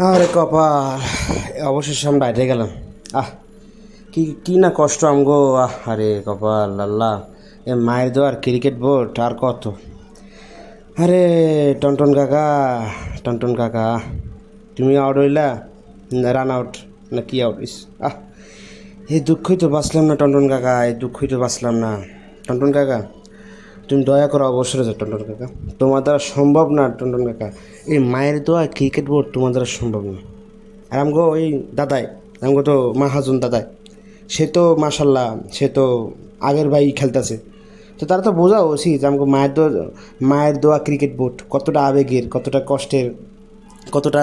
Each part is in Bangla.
আরে কপাল, অবশেষে আমরা বাইরে গেলাম। আহ কি কি না কষ্ট আমগো। আরে কপাল আল্লাহ, এ মায়ের দোয়ার ক্রিকেট বোর্ড আর কত। আরে টনটন কাকা, টনটন কাকা, তুমি আউট হইলা, রান আউট না কি আউট? এই দুঃখই তো বাঁচলাম না টনটন কাকা, এই দুঃখই তো বাঁচলাম না টনটন কাকা। তুমি দয়া করো অবসরে যাও টন্টন কাকা, তোমার দ্বারা সম্ভব না টন্টন কাকা। এই মায়ের দোয়া ক্রিকেট বোর্ড তোমার দ্বারা সম্ভব না। আর আমগো ওই দাদাই, আমগো তো মাহাজন দাদাই, সে তো মাশাল্লাহ, সে তো আগের ভাই খেলতেছে। তো তারা তো বোঝা উচিত যে আমাকে মায়ের দোয়া ক্রিকেট বোর্ড কতটা আবেগের, কতটা কষ্টের, কতটা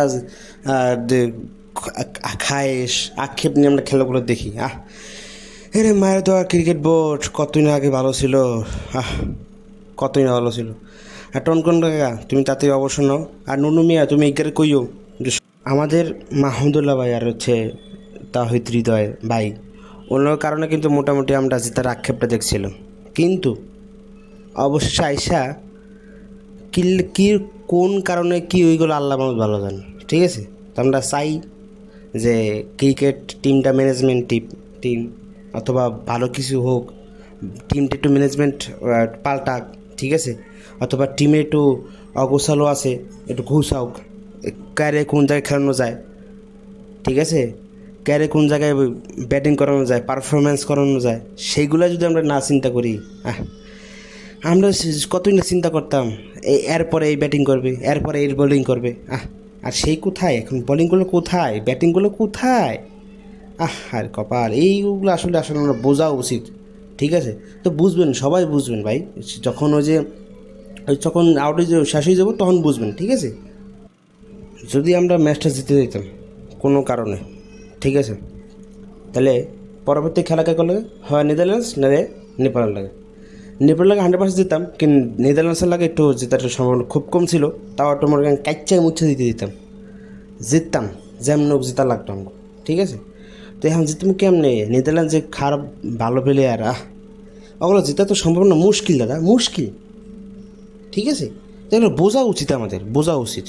খায়েশ আক্ষেপ নিয়ে আমরা খেলাগুলো দেখি। এরে মায়ের দোয়া ক্রিকেট বোর্ড কতদিন আগে ভালো ছিল। কতই না ভালো ছিল। আর টনকন কাকা, তুমি তাতেই অবসর নাও। আর নুনু মিয়া, তুমি এগারে কইও যে আমাদের মাহমুদুল্লাহ ভাই আর হচ্ছে তাহিদ হৃদয় ভাই, ওনার কারণে কিন্তু মোটামুটি আমরা জেতার আক্ষেপটা দেখছিলাম। কিন্তু অবশেষে আইসা কি কি কোন কারণে কি ওইগুলো আল্লাহ মানুষ ভালো জানে, ঠিক আছে? তো আমরা চাই যে ক্রিকেট টিমটা ম্যানেজমেন্ট টিম অথবা ভালো কিছু হোক, টিমটা একটু ম্যানেজমেন্ট পাল্টাক, ঠিক আছে? অথবা টিমে একটু অগোছালো আছে, একটু ঘুষাওক, ক্যারে কোন জায়গায় খেলানো যায়, ঠিক আছে? ক্যারে কোন জায়গায় ব্যাটিং করানো যায়, পারফরমেন্স করানো যায়, সেইগুলো যদি আমরা না চিন্তা করি, আমরা কতই না চিন্তা করতাম এরপরে এই ব্যাটিং করবে, এরপরে এই বোলিং করবে। আর সেই কোথায় এখন বোলিংগুলো, কোথায় ব্যাটিংগুলো, কোথায়? আর কপাল, এইগুলো আসলে আসলে আমরা বোঝা উচিত, ঠিক আছে? তো বুঝবেন, সবাই বুঝবেন ভাই, যখন যখন আউটে শেষ হয়ে যাবো তখন বুঝবেন, ঠিক আছে? যদি আমরা ম্যাচটা জিতে দিতাম কোনো কারণে, ঠিক আছে, তাহলে পরবর্তী খেলা কে লাগে, হয় নেদারল্যান্ডস না নেপালের লাগে। নেপালের লাগে 100% জিততাম, কিন্তু নেদারল্যান্ডসের লাগে একটু জেতার সম্ভাবনা খুব কম ছিল। তাও একটু মনে করেন কাচ্চায় মুচ্ছে দিতে দিতাম, জিততাম যেমন হোক, জেতা লাগতো আমাকে, ঠিক আছে? তো এখন জিততাম কেমনে? নেদারল্যান্ড যে খারাপ ভালো প্লেয়ার, ওগুলো জেতা তো সম্ভব না, মুশকিল দাদা, মুশকিল, ঠিক আছে? তাহলে বোঝা উচিত, আমাদের বোঝা উচিত।